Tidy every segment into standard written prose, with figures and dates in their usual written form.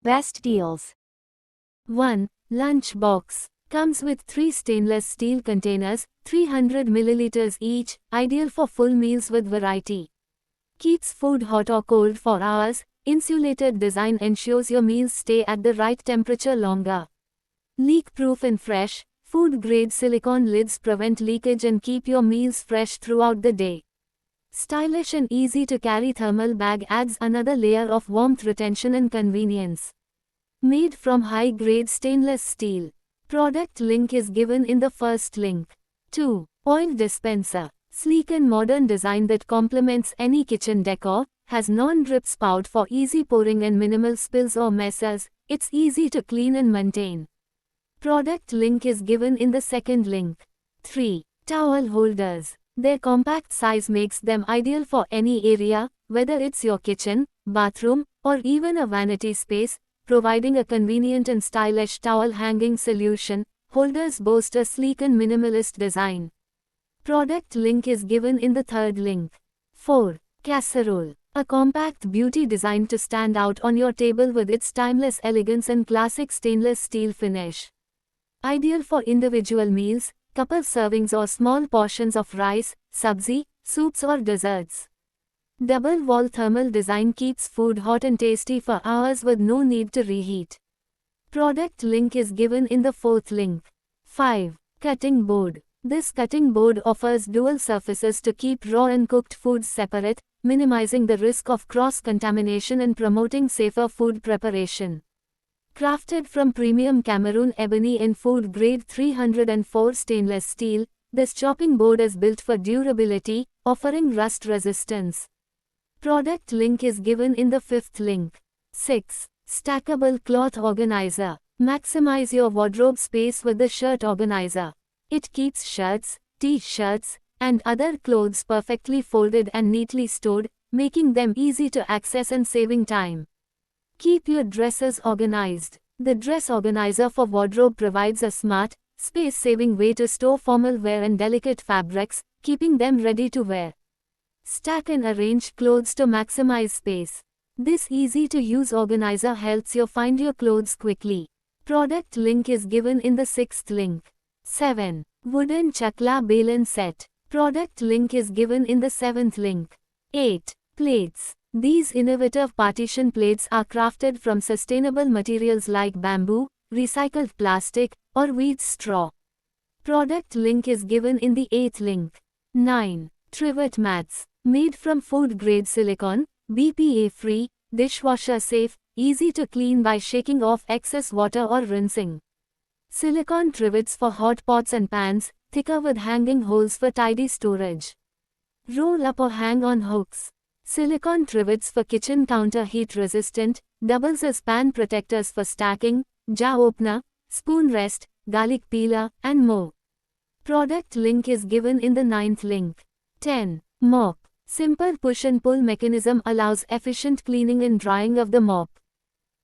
Best deals. 1. Lunch box. Comes with 3 stainless steel containers, 300 milliliters each, ideal for full meals with variety. Keeps food hot or cold for hours. Insulated design ensures your meals stay at the right temperature longer. Leak-proof and fresh. Food-grade silicone lids prevent leakage and keep your meals fresh throughout the day. Stylish and easy-to-carry thermal bag adds another layer of warmth, retention and convenience. Made from high-grade stainless steel. Product link is given in the first link. 2. Oil dispenser. Sleek and modern design that complements any kitchen decor, has non-drip spout for easy pouring and minimal spills or messes. It's easy to clean and maintain. Product link is given in the second link. 3. Towel holders. Their compact size makes them ideal for any area, whether it's your kitchen, bathroom, or even a vanity space, providing a convenient and stylish towel hanging solution. Holders boast a sleek and minimalist design. Product link is given in the third link. 4. Casserole. A compact beauty designed to stand out on your table with its timeless elegance and classic stainless steel finish. Ideal for individual meals, couple servings or small portions of rice, sabzi, soups or desserts. Double wall thermal design keeps food hot and tasty for hours with no need to reheat. Product link is given in the fourth link. 5. Cutting board. This cutting board offers dual surfaces to keep raw and cooked foods separate, minimizing the risk of cross-contamination and promoting safer food preparation. Crafted from premium Cameroon ebony in food-grade 304 stainless steel, this chopping board is built for durability, offering rust resistance. Product link is given in the fifth link. 6. Stackable cloth organizer. Maximize your wardrobe space with the shirt organizer. It keeps shirts, t-shirts, and other clothes perfectly folded and neatly stored, making them easy to access and saving time. Keep your dresses organized. The dress organizer for wardrobe provides a smart, space-saving way to store formal wear and delicate fabrics, keeping them ready to wear. Stack and arrange clothes to maximize space. This easy-to-use organizer helps you find your clothes quickly. Product link is given in the sixth link. 7. Wooden chakla belan set. Product link is given in the seventh link. 8. Plates. These innovative partition plates are crafted from sustainable materials like bamboo, recycled plastic, or wheat straw. Product link is given in the 8th link. 9. Trivet mats. Made from food-grade silicone, BPA-free, dishwasher-safe, easy to clean by shaking off excess water or rinsing. Silicone trivets for hot pots and pans, thicker with hanging holes for tidy storage. Roll up or hang on hooks. Silicone trivets for kitchen counter heat resistant, doubles as pan protectors for stacking, jar opener, spoon rest, garlic peeler, and more. Product link is given in the 9th link. 10. Mop. Simple push and pull mechanism allows efficient cleaning and drying of the mop.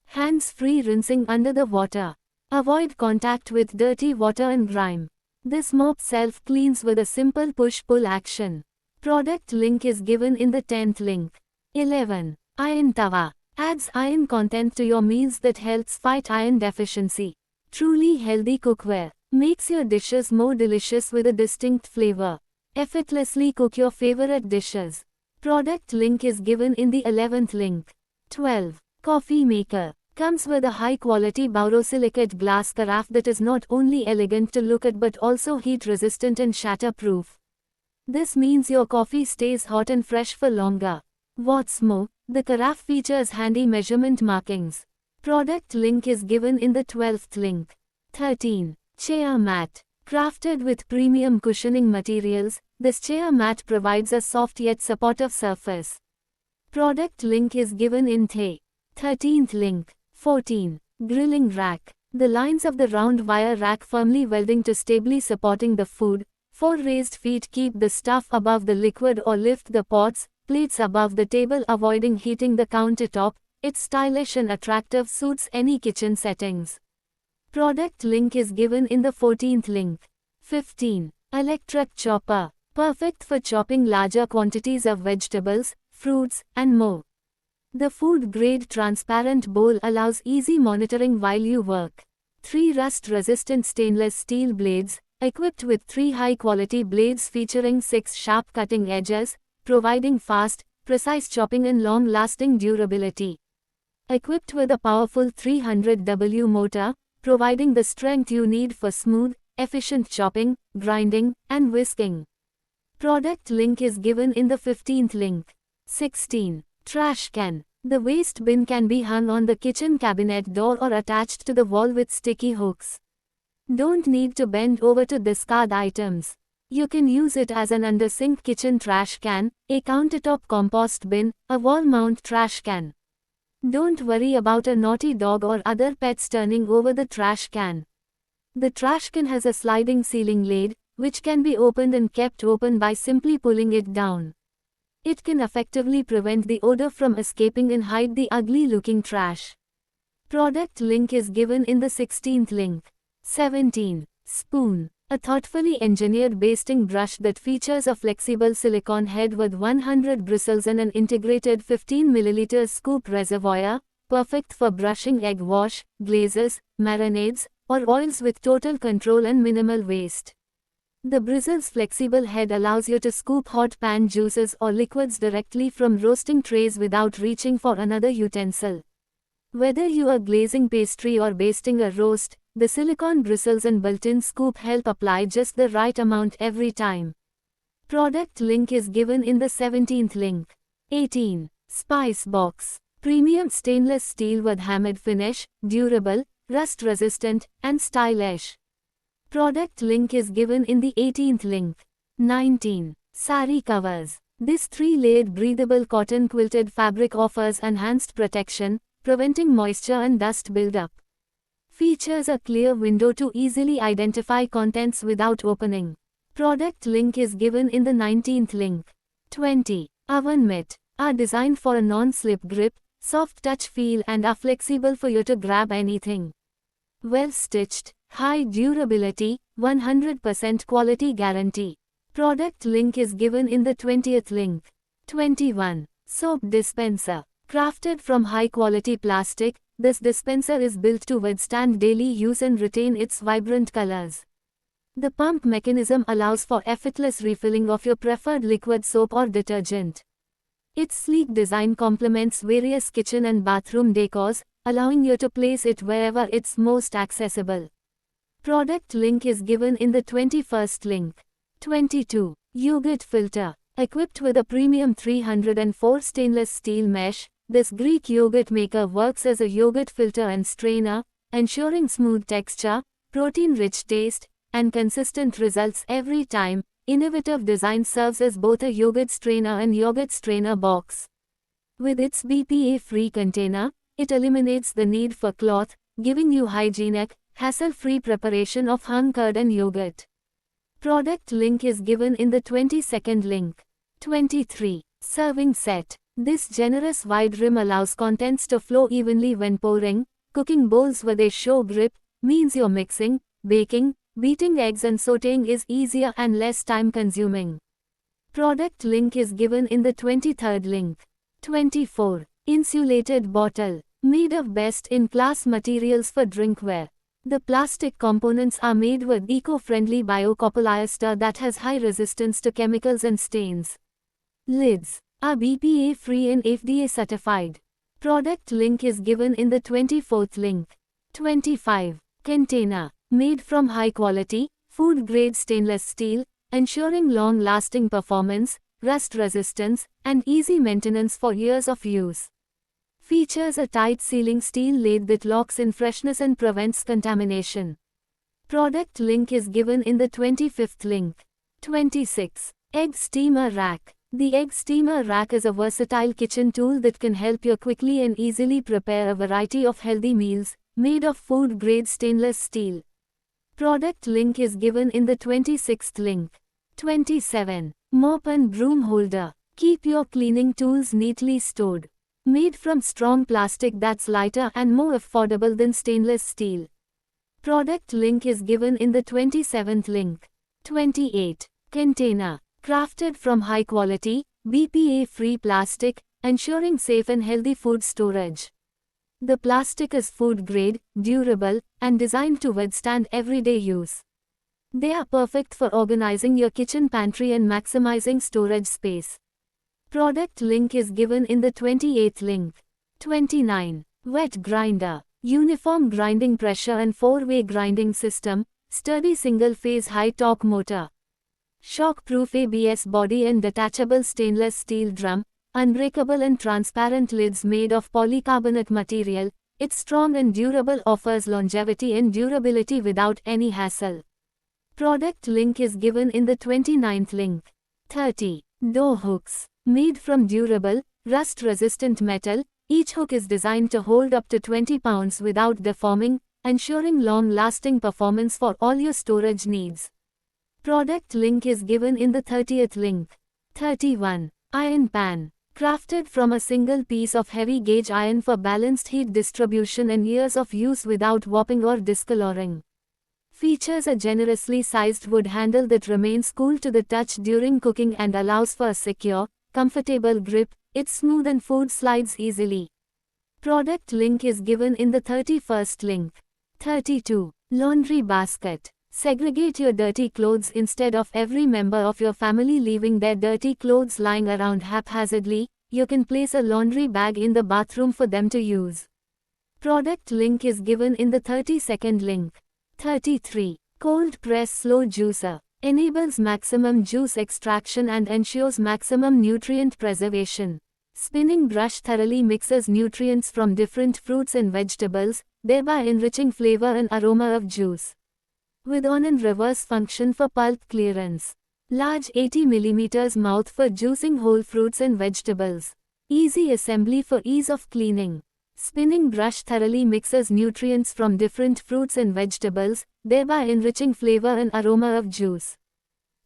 Hands-free rinsing under the water. Avoid contact with dirty water and grime. This mop self-cleans with a simple push-pull action. Product link is given in the 10th link. 11. Iron tawa. Adds iron content to your meals that helps fight iron deficiency. Truly healthy cookware. Makes your dishes more delicious with a distinct flavor. Effortlessly cook your favorite dishes. Product link is given in the 11th link. 12. Coffee maker. Comes with a high-quality borosilicate glass carafe that is not only elegant to look at but also heat-resistant and shatter-proof. This means your coffee stays hot and fresh for longer. What's more, the carafe features handy measurement markings. Product link is given in the 12th link. 13. Chair mat. Crafted with premium cushioning materials, this chair mat provides a soft yet supportive surface. Product link is given in the 13th link. 14. Grilling rack. The lines of the round wire rack firmly welding to stably supporting the food. 4 raised feet keep the stuff above the liquid or lift the pots, plates above the table avoiding heating the countertop. It's stylish and attractive, suits any kitchen settings. Product link is given in the 14th link. 15. Electric chopper. Perfect for chopping larger quantities of vegetables, fruits, and more. The food-grade transparent bowl allows easy monitoring while you work. 3 rust-resistant stainless steel blades, equipped with 3 high-quality blades featuring 6 sharp cutting edges, providing fast, precise chopping and long-lasting durability. Equipped with a powerful 300W motor, providing the strength you need for smooth, efficient chopping, grinding, and whisking. Product link is given in the 15th link. 16. Trash can. The waste bin can be hung on the kitchen cabinet door or attached to the wall with sticky hooks. Don't need to bend over to discard items. You can use it as an under-sink kitchen trash can, a countertop compost bin, a wall-mount trash can. Don't worry about a naughty dog or other pets turning over the trash can. The trash can has a sliding sealing lid, which can be opened and kept open by simply pulling it down. It can effectively prevent the odor from escaping and hide the ugly-looking trash. Product link is given in the 16th link. 17. Spoon. A thoughtfully engineered basting brush that features a flexible silicone head with 100 bristles and an integrated 15 ml scoop reservoir, perfect for brushing egg wash, glazes, marinades, or oils with total control and minimal waste. The bristle's flexible head allows you to scoop hot pan juices or liquids directly from roasting trays without reaching for another utensil. Whether you are glazing pastry or basting a roast, the silicone bristles and built-in scoop help apply just the right amount every time. Product link is given in the 17th link. 18. Spice box. Premium stainless steel with hammered finish, durable, rust-resistant, and stylish. Product link is given in the 18th link. 19. Sari covers. This 3-layered breathable cotton quilted fabric offers enhanced protection, preventing moisture and dust buildup. Features a clear window to easily identify contents without opening. Product link is given in the 19th link. 20. Oven mitt. Are designed for a non-slip grip, soft touch feel and are flexible for you to grab anything. Well stitched, high durability, 100% quality guarantee. Product link is given in the 20th link. 21. Soap dispenser. Crafted from high-quality plastic, this dispenser is built to withstand daily use and retain its vibrant colors. The pump mechanism allows for effortless refilling of your preferred liquid soap or detergent. Its sleek design complements various kitchen and bathroom decors, allowing you to place it wherever it's most accessible. Product link is given in the 21st link. 22. Yogurt filter. Equipped with a premium 304 stainless steel mesh, this Greek yogurt maker works as a yogurt filter and strainer, ensuring smooth texture, protein-rich taste, and consistent results every time. Innovative design serves as both a yogurt strainer and yogurt strainer box. With its BPA-free container, it eliminates the need for cloth, giving you hygienic, hassle-free preparation of hung curd and yogurt. Product link is given in the 22nd link. 23. Serving set. This generous wide rim allows contents to flow evenly when pouring. Cooking bowls with a show grip means you're mixing, baking, beating eggs and sautéing is easier and less time-consuming. Product link is given in the 23rd link. 24. Insulated bottle. Made of best-in-class materials for drinkware. The plastic components are made with eco-friendly biocopolyester that has high resistance to chemicals and stains. Lids are BPA-free and FDA-certified. Product link is given in the 24th link. 25. Container. Made from high-quality, food-grade stainless steel, ensuring long-lasting performance, rust resistance, and easy maintenance for years of use. Features a tight-sealing steel lid that locks in freshness and prevents contamination. Product link is given in the 25th link. 26. Egg steamer rack. The egg steamer rack is a versatile kitchen tool that can help you quickly and easily prepare a variety of healthy meals, made of food-grade stainless steel. Product link is given in the 26th link. 27. Mop and broom holder. Keep your cleaning tools neatly stored. Made from strong plastic that's lighter and more affordable than stainless steel. Product link is given in the 27th link. 28. Container. Crafted from high-quality, BPA-free plastic, ensuring safe and healthy food storage. The plastic is food grade, durable, and designed to withstand everyday use. They are perfect for organizing your kitchen pantry and maximizing storage space. Product link is given in the 28th link. 29. Wet grinder. Uniform grinding pressure and 4-way grinding system, sturdy single-phase high-torque motor. Shock-proof ABS body and detachable stainless steel drum, unbreakable and transparent lids made of polycarbonate material. It's strong and durable, offers longevity and durability without any hassle. Product link is given in the 29th link. 30. Door hooks. Made from durable, rust-resistant metal, each hook is designed to hold up to 20 pounds without deforming, ensuring long-lasting performance for all your storage needs. Product link is given in the 30th link. 31. Iron pan. Crafted from a single piece of heavy-gauge iron for balanced heat distribution and years of use without warping or discoloring. Features a generously sized wood handle that remains cool to the touch during cooking and allows for a secure, comfortable grip. It's smooth and food slides easily. Product link is given in the 31st link. 32. Laundry basket. Segregate your dirty clothes instead of every member of your family leaving their dirty clothes lying around haphazardly. You can place a laundry bag in the bathroom for them to use. Product link is given in the 32nd link. 33. Cold press slow juicer. Enables maximum juice extraction and ensures maximum nutrient preservation. Spinning brush thoroughly mixes nutrients from different fruits and vegetables, thereby enriching flavor and aroma of juice. With on and reverse function for pulp clearance. Large 80 mm mouth for juicing whole fruits and vegetables. Easy assembly for ease of cleaning. Spinning brush thoroughly mixes nutrients from different fruits and vegetables, thereby enriching flavor and aroma of juice.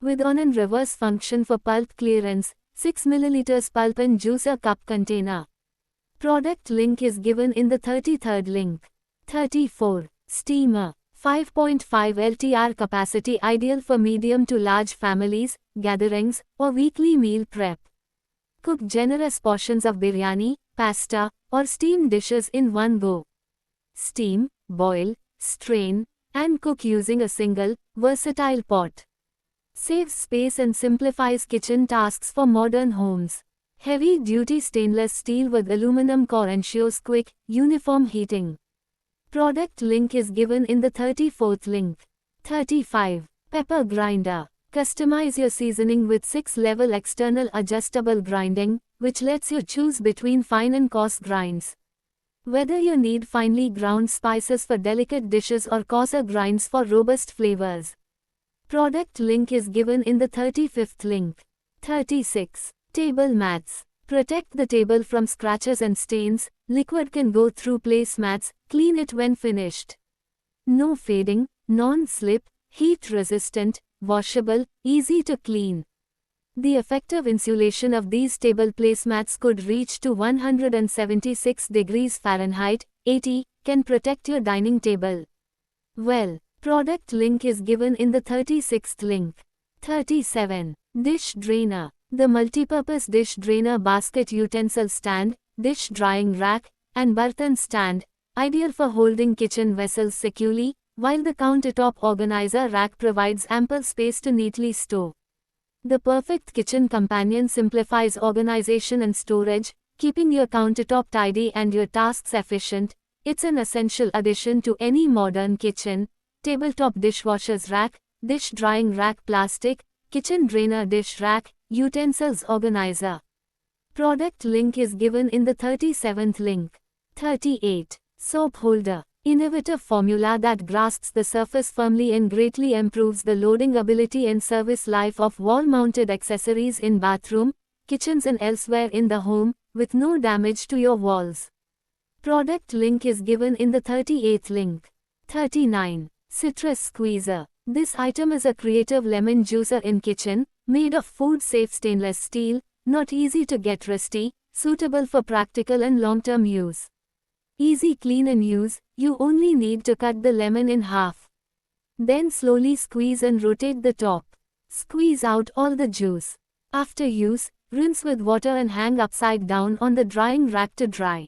With on and reverse function for pulp clearance, 6 ml pulp and juicer cup container. Product link is given in the 33rd link. 34. Steamer. 5.5 LTR capacity, ideal for medium to large families, gatherings, or weekly meal prep. Cook generous portions of biryani, pasta, or steamed dishes in one go. Steam, boil, strain, and cook using a single, versatile pot. Saves space and simplifies kitchen tasks for modern homes. Heavy-duty stainless steel with aluminum core ensures quick, uniform heating. Product link is given in the 34th link. 35. Pepper grinder. Customize your seasoning with 6-level external adjustable grinding, which lets you choose between fine and coarse grinds. Whether you need finely ground spices for delicate dishes or coarser grinds for robust flavors. Product link is given in the 35th link. 36. Table mats. Protect the table from scratches and stains. Liquid can go through placemats, clean it when finished. No fading, non-slip, heat-resistant, washable, easy to clean. The effective insulation of these table placemats could reach to 176 degrees Fahrenheit, 80, can protect your dining table. Well, product link is given in the 36th link. 37. Dish drainer. The multipurpose dish drainer basket utensil stand, dish drying rack, and bartan stand, ideal for holding kitchen vessels securely, while the countertop organizer rack provides ample space to neatly store. The perfect kitchen companion simplifies organization and storage, keeping your countertop tidy and your tasks efficient. It's an essential addition to any modern kitchen. Tabletop dishwasher's rack, dish drying rack plastic, kitchen drainer dish rack, utensils organizer. Product link is given in the 37th link. 38. Soap holder. Innovative formula that grasps the surface firmly and greatly improves the loading ability and service life of wall-mounted accessories in bathroom, kitchens and elsewhere in the home, with no damage to your walls. Product link is given in the 38th link. 39. Citrus squeezer. This item is a creative lemon juicer in kitchen, made of food-safe stainless steel, not easy to get rusty, suitable for practical and long-term use. Easy clean and use, you only need to cut the lemon in half. Then slowly squeeze and rotate the top. Squeeze out all the juice. After use, Rinse with water and hang upside down on the drying rack to dry.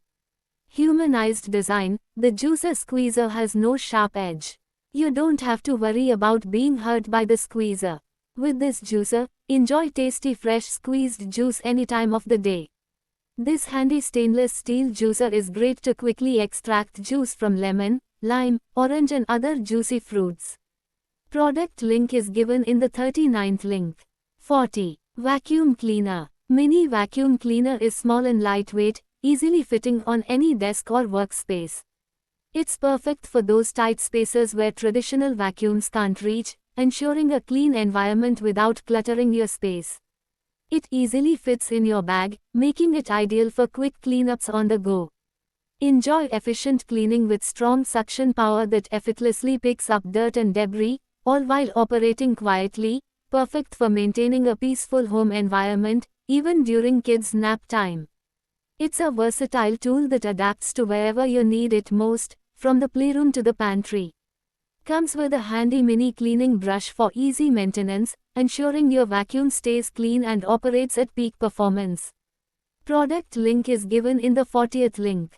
Humanized design, the juicer squeezer has no sharp edge. You don't have to worry about being hurt by the squeezer. With this juicer, enjoy tasty fresh squeezed juice any time of the day. This handy stainless steel juicer is great to quickly extract juice from lemon, lime, orange and other juicy fruits. Product link is given in the 39th link. 40. Vacuum Cleaner. Mini Vacuum Cleaner is small and lightweight, easily fitting on any desk or workspace. It's perfect for those tight spaces where traditional vacuums can't reach, ensuring a clean environment without cluttering your space. It easily fits in your bag, making it ideal for quick cleanups on the go. Enjoy efficient cleaning with strong suction power that effortlessly picks up dirt and debris, all while operating quietly, perfect for maintaining a peaceful home environment, even during kids' nap time. It's a versatile tool that adapts to wherever you need it most, from the playroom to the pantry. Comes with a handy mini cleaning brush for easy maintenance, ensuring your vacuum stays clean and operates at peak performance. Product link is given in the 40th link.